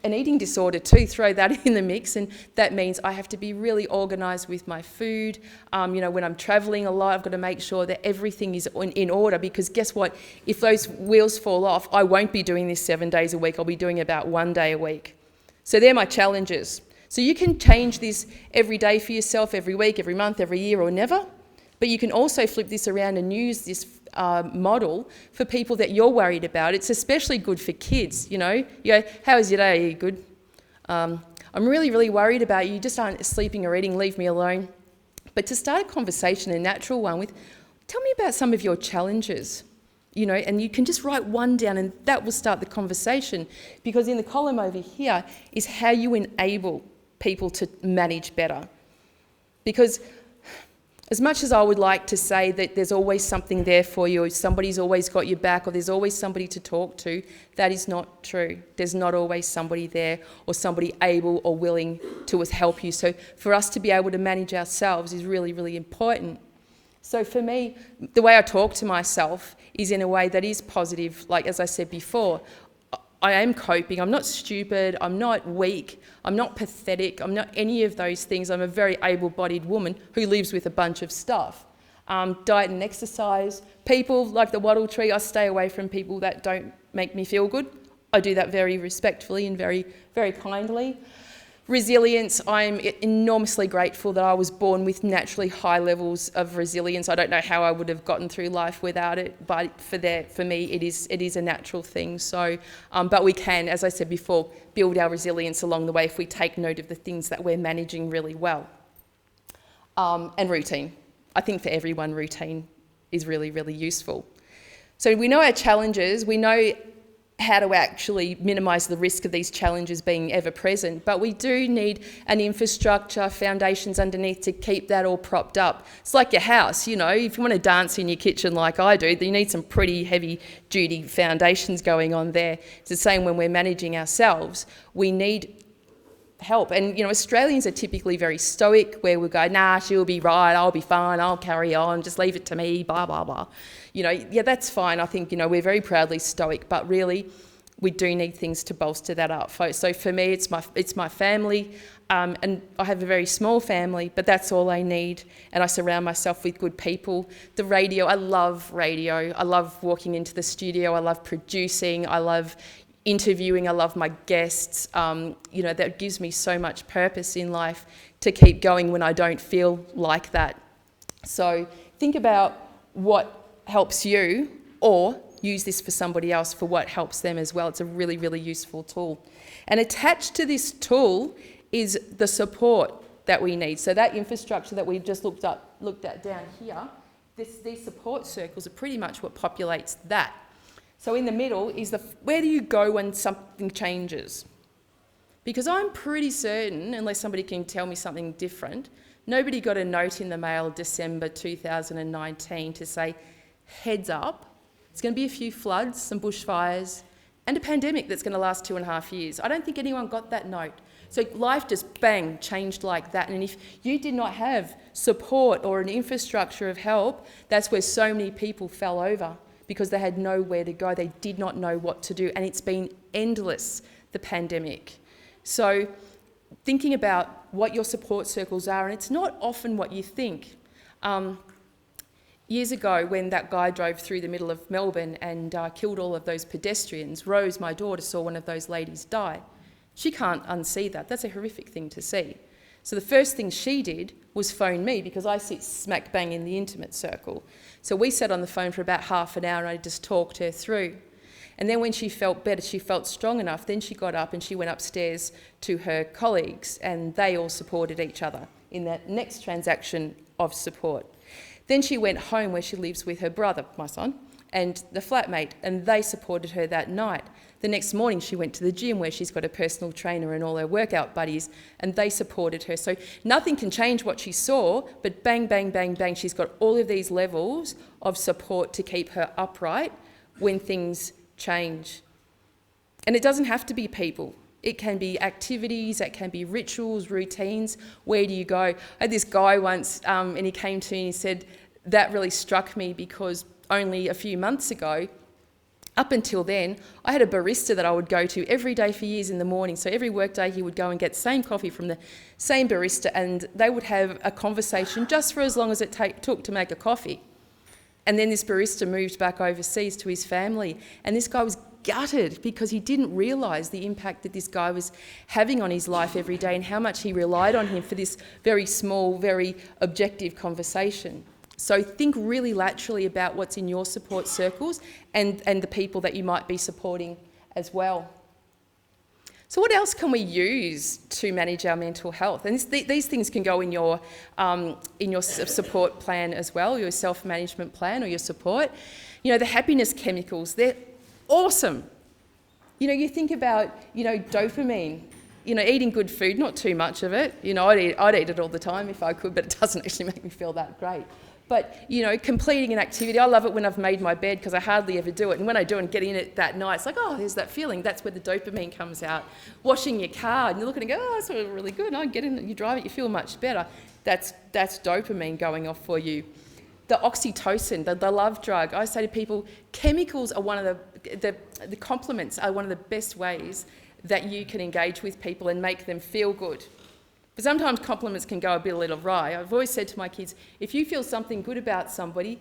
an eating disorder too, throw that in the mix, and that means I have to be really organised with my food. When I'm travelling a lot, I've got to make sure that everything is in order, because guess what? If those wheels fall off, I won't be doing this 7 days a week. I'll be doing about 1 day a week. So they're my challenges. So you can change this every day for yourself, every week, every month, every year, or never. But you can also flip this around and use this model for people that you're worried about. It's especially good for kids, you know. You go, how was your day? Are you good? I'm really, really worried about you. You just aren't sleeping or eating. Leave me alone. But to start a conversation, a natural one with, tell me about some of your challenges, you know, and you can just write one down and that will start the conversation, because in the column over here is how you enable people to manage better. Because as much as I would like to say that there's always something there for you, or somebody's always got your back, or there's always somebody to talk to, that is not true. There's not always somebody there or somebody able or willing to help you. So for us to be able to manage ourselves is really, really important. So for me, the way I talk to myself is in a way that is positive. Like, as I said before, I am coping. I'm not stupid. I'm not weak. I'm not pathetic. I'm not any of those things. I'm a very able-bodied woman who lives with a bunch of stuff. Diet and exercise. People like the wattle tree, I stay away from people that don't make me feel good. I do that very respectfully and very, very kindly. Resilience, I'm enormously grateful that I was born with naturally high levels of resilience. I don't know how I would have gotten through life without it, but for me, it is a natural thing. So, but we can, as I said before, build our resilience along the way if we take note of the things that we're managing really well. And routine. I think for everyone, routine is really, really useful. So we know our challenges, we know how to actually minimise the risk of these challenges being ever present. But we do need an infrastructure, foundations underneath to keep that all propped up. It's like your house, you know, if you want to dance in your kitchen like I do, then you need some pretty heavy duty foundations going on there. It's the same when we're managing ourselves. We need help. And, you know, Australians are typically very stoic, where we go, nah, she'll be right, I'll be fine, I'll carry on, just leave it to me, blah, blah, blah. You know, yeah, that's fine. I think, you know, we're very proudly stoic, but really we do need things to bolster that up. So for me, it's my family, and I have a very small family, but that's all I need. And I surround myself with good people. The radio, I love radio. I love walking into the studio. I love producing. I love interviewing. I love my guests. You know, that gives me so much purpose in life to keep going when I don't feel like that. So think about what helps you, or use this for somebody else for what helps them as well. It's a really, really useful tool. And attached to this tool is the support that we need. So that infrastructure that we just looked at down here, these support circles are pretty much what populates that. So in the middle is where do you go when something changes? Because I'm pretty certain, unless somebody can tell me something different, nobody got a note in the mail December 2019 to say, heads up, it's going to be a few floods, some bushfires, and a pandemic that's going to last 2.5 years. I don't think anyone got that note. So life just, bang, changed like that. And if you did not have support or an infrastructure of help, that's where so many people fell over, because they had nowhere to go. They did not know what to do. And it's been endless, the pandemic. So thinking about what your support circles are, and it's not often what you think. Years ago, when that guy drove through the middle of Melbourne and killed all of those pedestrians, Rose, my daughter, saw one of those ladies die. She can't unsee that. That's a horrific thing to see. So the first thing she did was phone me, because I sit smack bang in the intimate circle. So we sat on the phone for about half an hour and I just talked her through. And then when she felt better, she felt strong enough, then she got up and she went upstairs to her colleagues, and they all supported each other in that next transaction of support. Then she went home where she lives with her brother, my son, and the flatmate, and they supported her that night. The next morning she went to the gym where she's got a personal trainer and all her workout buddies, and they supported her. So nothing can change what she saw, but bang, bang, bang, bang, she's got all of these levels of support to keep her upright when things change. And it doesn't have to be people. It can be activities, it can be rituals, routines. Where do you go? I had this guy once, and he came to me and he said, that really struck me, because only a few months ago, up until then, I had a barista that I would go to every day for years in the morning. So every work day he would go and get the same coffee from the same barista, and they would have a conversation just for as long as it took to make a coffee. And then this barista moved back overseas to his family, and this guy was gutted because he didn't realise the impact that this guy was having on his life every day, and how much he relied on him for this very small, very objective conversation. So think really laterally about what's in your support circles and the people that you might be supporting as well. So what else can we use to manage our mental health? And these things can go in your support plan as well, your self-management plan or your support. You know, the happiness chemicals, they're awesome. You know, you think about, you know, dopamine, you know, eating good food, not too much of it. You know, I'd eat it all the time if I could, but it doesn't actually make me feel that great. But, you know, completing an activity, I love it when I've made my bed because I hardly ever do it. And when I do and get in it that night, it's like, oh, there's that feeling. That's where the dopamine comes out. Washing your car and you're looking and go, oh, that's really good. I get in it, you drive it, you feel much better. That's dopamine going off for you. The oxytocin, the love drug. I say to people, chemicals are one of the compliments are one of the best ways that you can engage with people and make them feel good. But sometimes compliments can go a bit a little awry. I've always said to my kids, if you feel something good about somebody,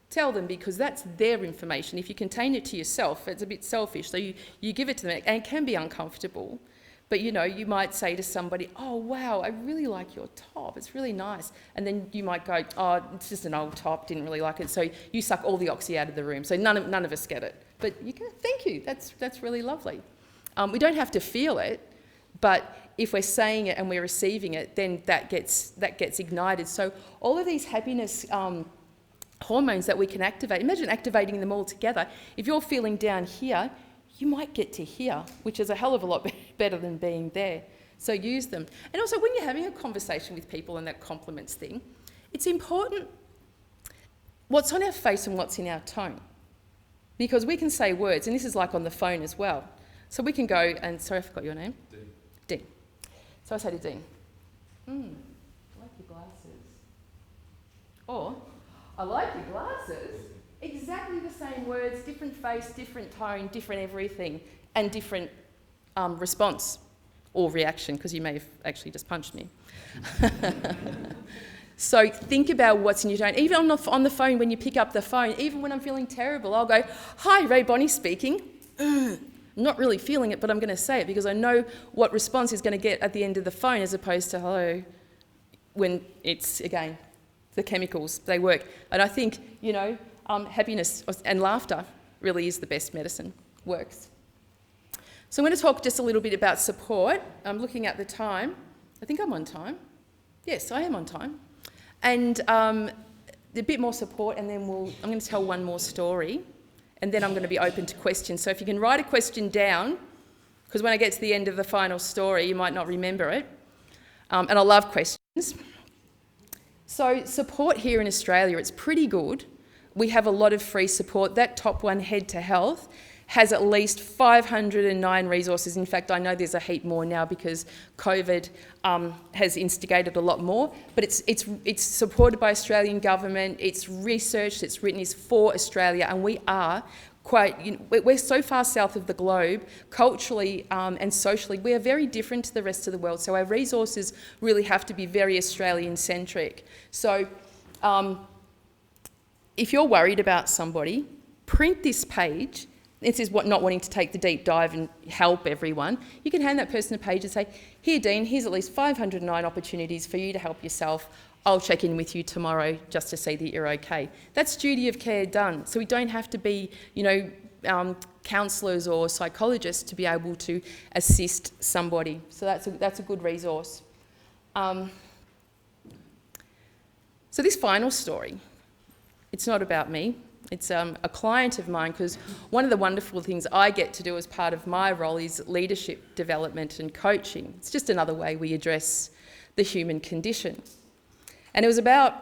tell them because that's their information. If you contain it to yourself, it's a bit selfish. So you give it to them and it can be uncomfortable. But, you know, you might say to somebody, oh, wow, I really like your top. It's really nice. And then you might go, oh, it's just an old top, didn't really like it. So you suck all the oxy out of the room. So none of us get it. But you go, thank you, that's really lovely. We don't have to feel it, but if we're saying it and we're receiving it, then that gets ignited. So all of these happiness hormones that we can activate, imagine activating them all together. If you're feeling down here, you might get to here, which is a hell of a lot better than being there. So use them. And also when you're having a conversation with people and that compliments thing, it's important what's on our face and what's in our tone. Because we can say words, and this is like on the phone as well. So we can go and, sorry, I forgot your name. Dean. So I say to Dean, I like your glasses. Or, I like your glasses. Exactly the same words, different face, different tone, different everything, and different response or reaction, because you may have actually just punched me. So think about what's in your tone. Even on the phone, when you pick up the phone, even when I'm feeling terrible, I'll go, hi, Rae Bonney speaking. I'm not really feeling it, but I'm going to say it because I know what response is going to get at the end of the phone as opposed to hello, when it's, again, the chemicals, they work. And I think, you know, happiness and laughter really is the best medicine, works. So I'm going to talk just a little bit about support. I'm looking at the time. I think I'm on time. Yes, I am on time. And a bit more support, and then I'm going to tell one more story. And then I'm going to be open to questions. So if you can write a question down, because when I get to the end of the final story, you might not remember it. And I love questions. So support here in Australia, it's pretty good. We have a lot of free support. That top one, Head to Health, has at least 509 resources. In fact, I know there's a heap more now because COVID has instigated a lot more, but it's supported by Australian government, it's researched, it's written, it's for Australia, and we are we're so far south of the globe, culturally and socially, we are very different to the rest of the world, so our resources really have to be very Australian-centric. So if you're worried about somebody, print this page. This is not wanting to take the deep dive and help everyone. You can hand that person a page and say, here, Dean, here's at least 509 opportunities for you to help yourself. I'll check in with you tomorrow just to see that you're okay. That's duty of care done. So we don't have to be, you know, counsellors or psychologists to be able to assist somebody. So that's a good resource. So this final story, it's not about me. It's a client of mine, because one of the wonderful things I get to do as part of my role is leadership development and coaching. It's just another way we address the human condition. And it was about,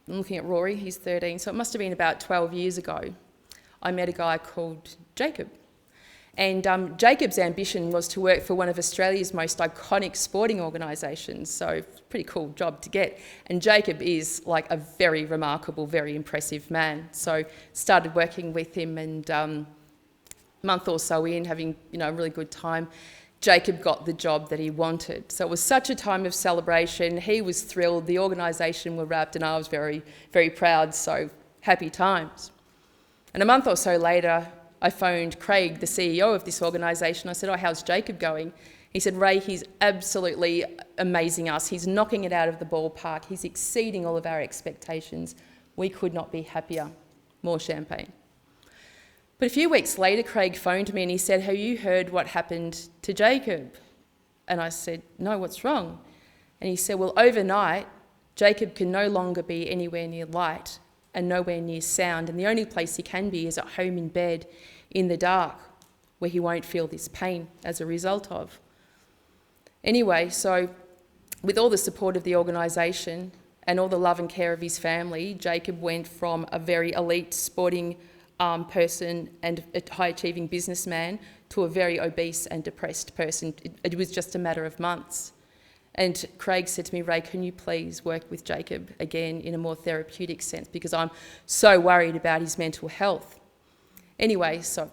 I'm looking at Rory, he's 13, so it must have been about 12 years ago, I met a guy called Jacob. And Jacob's ambition was to work for one of Australia's most iconic sporting organisations, so pretty cool job to get. And Jacob is like a very remarkable, very impressive man. So started working with him, and a month or so in, having a really good time, Jacob got the job that he wanted. So it was such a time of celebration. He was thrilled, the organisation were wrapped, and I was very, very proud, so happy times. And a month or so later, I phoned Craig, the CEO of this organisation. I said, oh, how's Jacob going? He said, Rae, he's absolutely amazing us. He's knocking it out of the ballpark. He's exceeding all of our expectations. We could not be happier. More champagne. But a few weeks later, Craig phoned me and he said, "Have you heard what happened to Jacob?" And I said, "No, what's wrong?" And he said, "Well, overnight, Jacob can no longer be anywhere near light and nowhere near sound, and the only place he can be is at home in bed in the dark, where he won't feel this pain as a result of." Anyway, so with all the support of the organisation and all the love and care of his family, Jacob went from a very elite sporting person and a high-achieving businessman to a very obese and depressed person. It was just a matter of months. And Craig said to me, "Rae, can you please work with Jacob again in a more therapeutic sense, because I'm so worried about his mental health." Anyway, so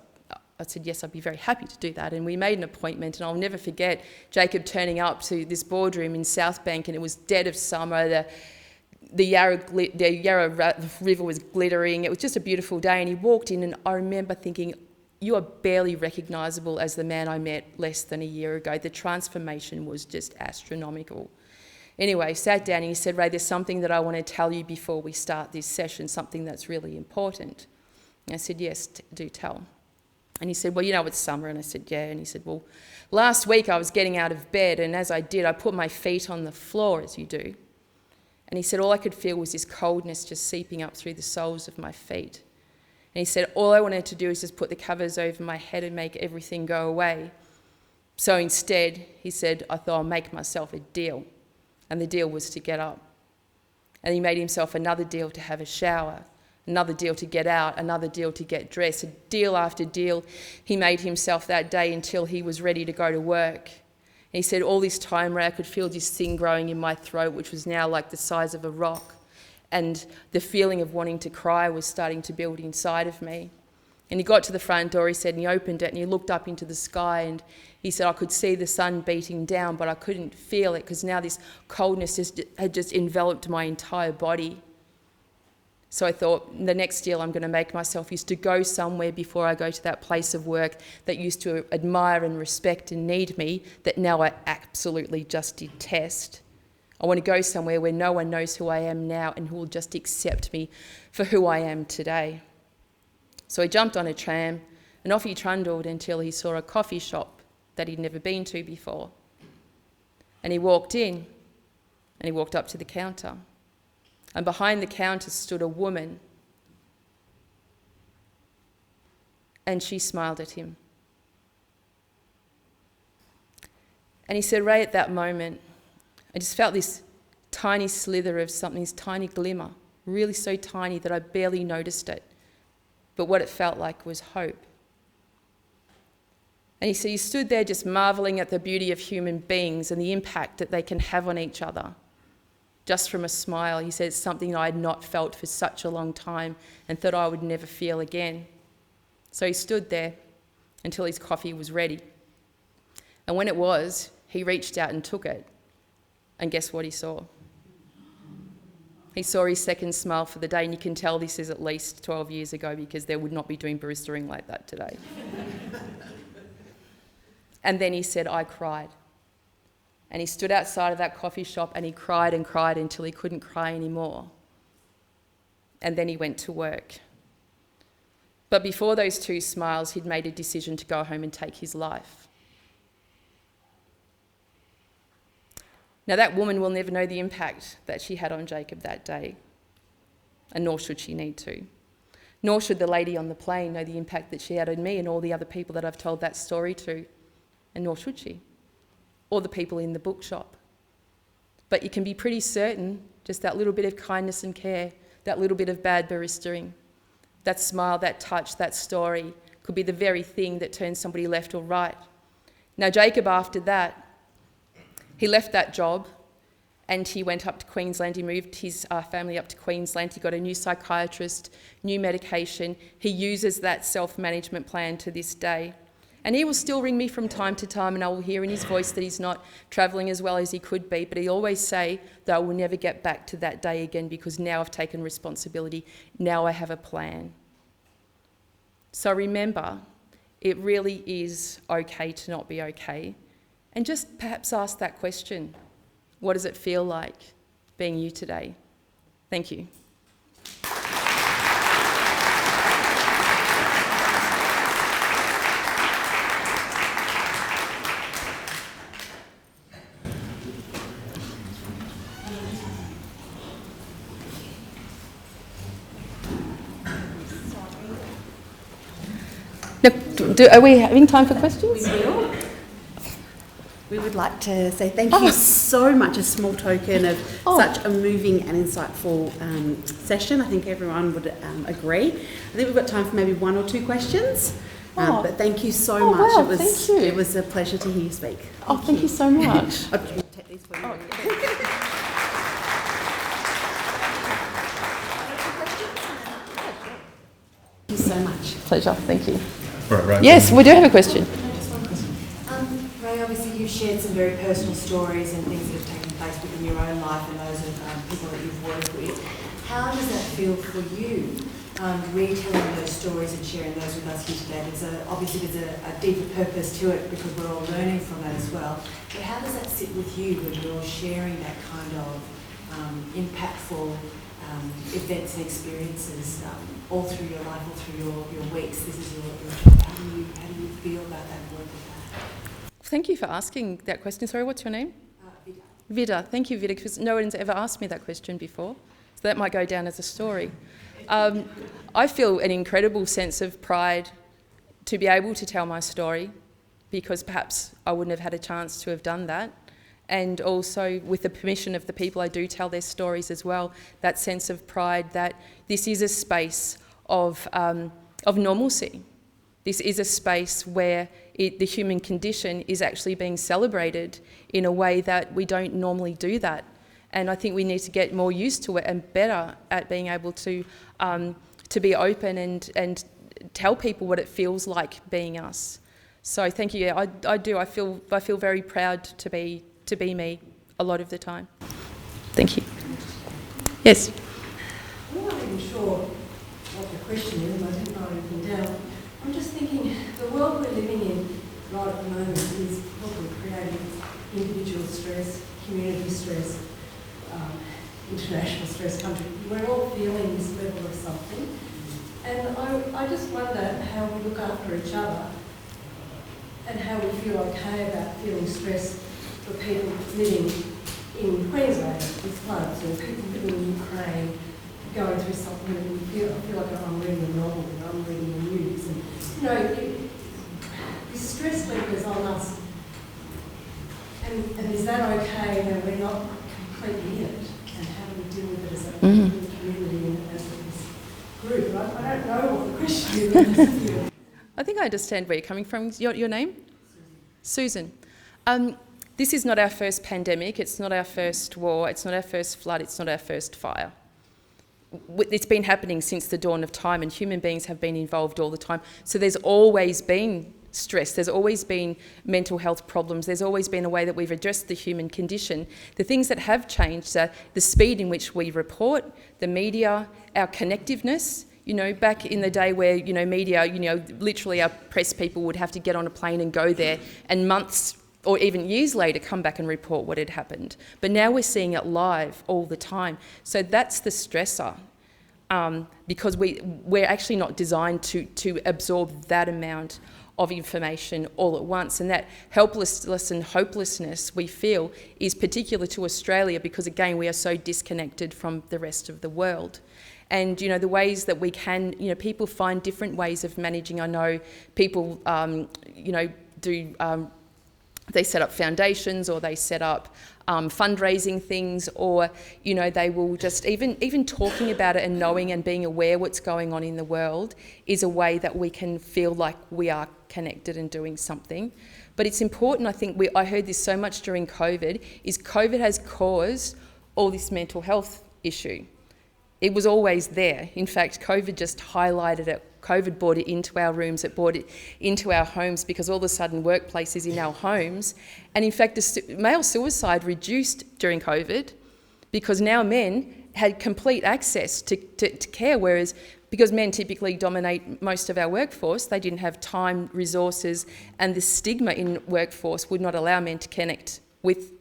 I said, yes, I'd be very happy to do that. And we made an appointment, and I'll never forget Jacob turning up to this boardroom in South Bank, and it was dead of summer. The Yarra River was glittering. It was just a beautiful day, and he walked in, and I remember thinking, "You are barely recognisable as the man I met less than a year ago." The transformation was just astronomical. Anyway, sat down and he said, "Rae, there's something that I want to tell you before we start this session, something that's really important." And I said, "Yes, do tell." And he said, "Well, you know, it's summer." And I said, "Yeah." And he said, "Well, last week I was getting out of bed, and as I did, I put my feet on the floor, as you do. And he said, all I could feel was this coldness just seeping up through the soles of my feet. And he said, all I wanted to do is just put the covers over my head and make everything go away. So instead," he said, "I thought I'll make myself a deal." And the deal was to get up. And he made himself another deal to have a shower, another deal to get out, another deal to get dressed. A deal after deal he made himself that day until he was ready to go to work. And he said, all this time, Rae, I could feel this thing growing in my throat, which was now like the size of a rock. And the feeling of wanting to cry was starting to build inside of me. And he got to the front door, he said, and he opened it, and he looked up into the sky, and he said, I could see the sun beating down, but I couldn't feel it, because now this coldness had just enveloped my entire body. So I thought, the next deal I'm going to make myself is to go somewhere before I go to that place of work that used to admire and respect and need me, that now I absolutely just detest. I want to go somewhere where no one knows who I am now and who will just accept me for who I am today. So he jumped on a tram and off he trundled until he saw a coffee shop that he'd never been to before. And he walked in and he walked up to the counter. And behind the counter stood a woman. And she smiled at him. And he said, Rae, at that moment, I just felt this tiny slither of something, this tiny glimmer, really so tiny that I barely noticed it. But what it felt like was hope. And he said he stood there just marvelling at the beauty of human beings and the impact that they can have on each other. Just from a smile, he said, it's something I had not felt for such a long time and thought I would never feel again. So he stood there until his coffee was ready. And when it was, he reached out and took it. And guess what he saw? He saw his second smile for the day, and you can tell this is at least 12 years ago because they would not be doing baristering like that today. And then he said, I cried. And he stood outside of that coffee shop and he cried and cried until he couldn't cry anymore. And then he went to work. But before those two smiles, he'd made a decision to go home and take his life. Now, that woman will never know the impact that she had on Jacob that day, and nor should she need to. Nor should the lady on the plane know the impact that she had on me and all the other people that I've told that story to, and nor should she. Or the people in the bookshop. But you can be pretty certain just that little bit of kindness and care, that little bit of bad baristering, that smile, that touch, that story could be the very thing that turns somebody left or right. Now, Jacob, after that, he left that job and he went up to Queensland. He moved his family up to Queensland. He got a new psychiatrist, new medication. He uses that self-management plan to this day. And he will still ring me from time to time, and I will hear in his voice that he's not travelling as well as he could be, but he'll always say that I will never get back to that day again because now I've taken responsibility. Now I have a plan. So remember, it really is okay to not be okay. And just perhaps ask that question. What does it feel like being you today? Thank you. Look, are we having time for questions? We will. We would like to say thank you so much, a small token of such a moving and insightful session. I think everyone would agree. I think we've got time for maybe one or two questions. But thank you so much. Wow, thank you. It was a pleasure to hear you speak. Thank you so much. I'll take these for you. Thank you so much. Pleasure, thank you. Right. Yes, we do have a question. Rae, obviously you've shared some very personal stories and things that have taken place within your own life and those of people that you've worked with. How does that feel for you, retelling those stories and sharing those with us here today? Obviously there's a deeper purpose to it because we're all learning from that as well. But how does that sit with you when you're sharing that kind of impactful events and experiences all through your life, all through your weeks? This is your job. How do you feel about that work with that? Thank you for asking that question. Sorry, what's your name? Vida. Vida. Thank you, Vida, because no one's ever asked me that question before. So that might go down as a story. I feel an incredible sense of pride to be able to tell my story because perhaps I wouldn't have had a chance to have done that. And also with the permission of the people I do tell their stories as well, that sense of pride that this is a space of normalcy. This is a space where the human condition is actually being celebrated in a way that we don't normally do that. And I think we need to get more used to it and better at being able to be open and tell people what it feels like being us. So thank you. Yeah, I do. I feel very proud to be me a lot of the time. Thank you. Yes. I'm not even sure what the question is, and I didn't write anything down. I'm just thinking the world we're living in right at the moment is probably creating individual stress, community stress, international stress, country. We're all feeling this level of something. And I just wonder how we look after each other and how we feel okay about feeling stress for people living in Queensland with floods or people living in Ukraine going through something that we feel like I'm reading the novel and I'm reading the news. And, you know, this stress level is on us. And is that okay when we're not completely in it? And how do we deal with it as a community and as a group? I don't know what the question is. I think I understand where you're coming from. Your name? Susan. This is not our first pandemic, it's not our first war, it's not our first flood, it's not our first fire. It's been happening since the dawn of time and human beings have been involved all the time. So there's always been stress, there's always been mental health problems, there's always been a way that we've addressed the human condition. The things that have changed are the speed in which we report, the media, our connectiveness. You know, back in the day where, you know, media, you know, literally our press people would have to get on a plane and go there and months or even years later come back and report what had happened. But now we're seeing it live all the time. So that's the stressor because we're actually not designed to absorb that amount of information all at once. And that helplessness and hopelessness we feel is particular to Australia because, again, we are so disconnected from the rest of the world. And, you know, the ways that we can, you know, people find different ways of managing. I know people, you know, do... they set up foundations or they set up fundraising things, or, you know, they will just even talking about it and knowing and being aware what's going on in the world is a way that we can feel like we are connected and doing something. But it's important, I think, I heard this so much during COVID, is COVID has caused all this mental health issue. It was always there. In fact, COVID just highlighted it. COVID brought it into our rooms, it brought it into our homes because all of a sudden workplace is in our homes. And in fact, male suicide reduced during COVID because now men had complete access to care, whereas because men typically dominate most of our workforce, they didn't have time, resources, and the stigma in workforce would not allow men to connect with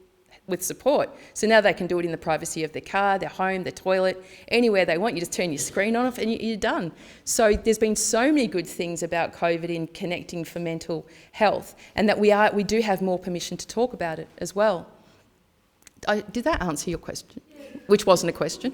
support. So now they can do it in the privacy of their car, their home, their toilet, anywhere they want. You just turn your screen on and you're done. So there's been so many good things about COVID in connecting for mental health, and that we do have more permission to talk about it as well. Did that answer your question? Which wasn't a question?